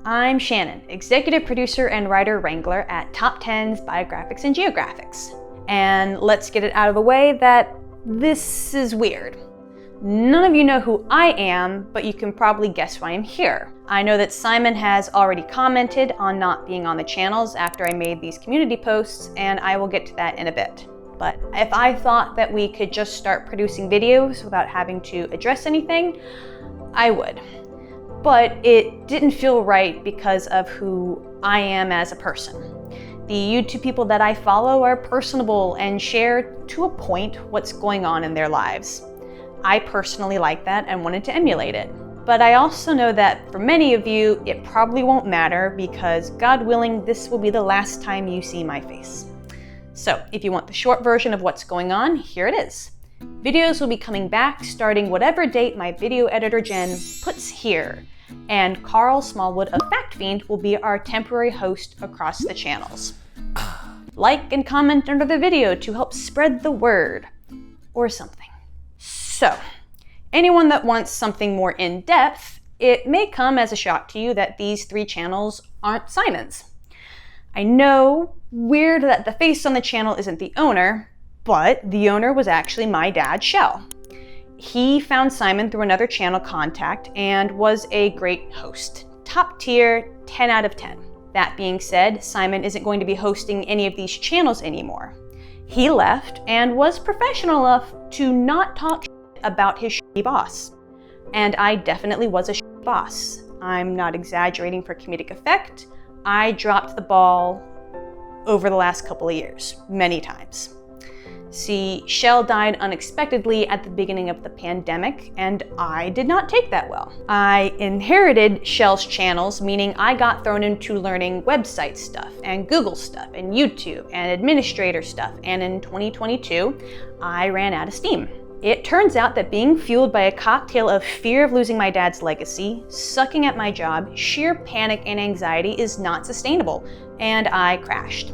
I'm Shannon, executive producer and writer wrangler at TopTenz Biographics and Geographics. And let's get it out of the way that this is weird. None of you know who I am, but you can probably guess why I'm here. I know that Simon has already commented on not being on the channels after I made these community posts, and I will get to that in a bit. But if I thought that we could just start producing videos without having to address anything, I would. But it didn't feel right because of who I am as a person. The YouTube people that I follow are personable and share, to a point, what's going on in their lives. I personally like that and wanted to emulate it. But I also know that for many of you, it probably won't matter because, God willing, this will be the last time you see my face. So if you want the short version of what's going on, here it is. Videos will be coming back starting whatever date my video editor Jen puts here. And Carl Smallwood of Fact Fiend will be our temporary host across the channels. Like and comment under the video to help spread the word, or something. So, anyone that wants something more in-depth, it may come as a shock to you that these 3 channels aren't Simon's. I know, weird that the face on the channel isn't the owner, but the owner was actually my dad, Shell. He found Simon through another channel contact and was a great host. Top tier, 10 out of 10. That being said, Simon isn't going to be hosting any of these channels anymore. He left and was professional enough to not talk about his shitty boss. And I definitely was a shitty boss. I'm not exaggerating for comedic effect. I dropped the ball over the last couple of years, many times. See, Shell died unexpectedly at the beginning of the pandemic, and I did not take that well. I inherited Shell's channels, meaning I got thrown into learning website stuff, and Google stuff, and YouTube, and administrator stuff, and in 2022, I ran out of steam. It turns out that being fueled by a cocktail of fear of losing my dad's legacy, sucking at my job, sheer panic and anxiety is not sustainable, and I crashed.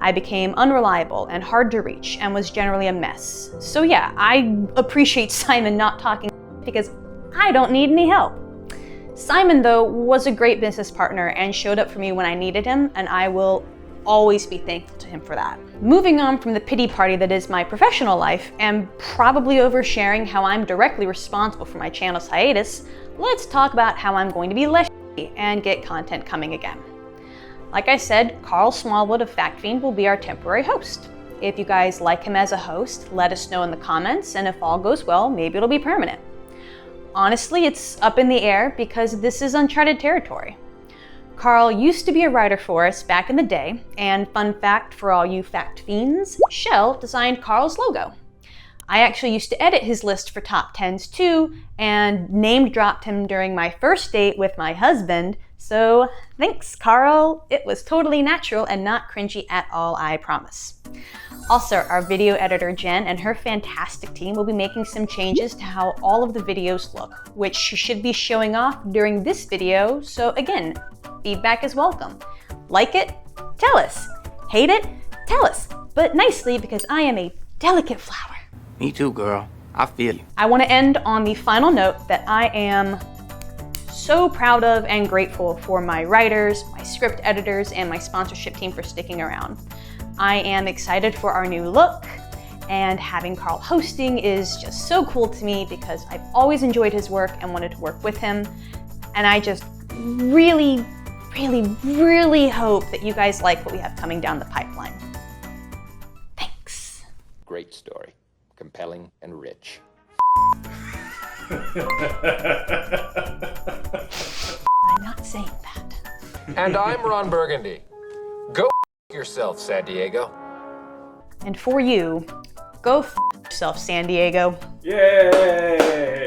I became unreliable and hard to reach and was generally a mess. So yeah, I appreciate Simon not talking because I don't need any help. Simon, though, was a great business partner and showed up for me when I needed him, and I will always be thankful to him for that. Moving on from the pity party that is my professional life and probably oversharing how I'm directly responsible for my channel's hiatus, let's talk about how I'm going to be less shitty and get content coming again. Like I said, Carl Smallwood of Fact Fiend will be our temporary host. If you guys like him as a host, let us know in the comments, and if all goes well, maybe it'll be permanent. Honestly, it's up in the air because this is uncharted territory. Carl used to be a writer for us back in the day, and fun fact for all you fact fiends, Shell designed Carl's logo. I actually used to edit his list for TopTenz too, and name dropped him during my first date with my husband, so thanks, Carl. It was totally natural and not cringy at all, I promise. Also, our video editor Jen and her fantastic team will be making some changes to how all of the videos look, which should be showing off during this video, so again, feedback is welcome. Like it? Tell us. Hate it? Tell us, but nicely because I am a delicate flower. Me too, girl. I feel you. I want to end on the final note that I am so proud of and grateful for my writers, my script editors, and my sponsorship team for sticking around. I am excited for our new look, and having Carl hosting is just so cool to me because I've always enjoyed his work and wanted to work with him, and I just really hope that you guys like what we have coming down the pipeline. Thanks. Great story. Compelling and rich. I'm not saying that. And I'm Ron Burgundy. Go yourself, San Diego. And for you, go yourself, San Diego. Yay!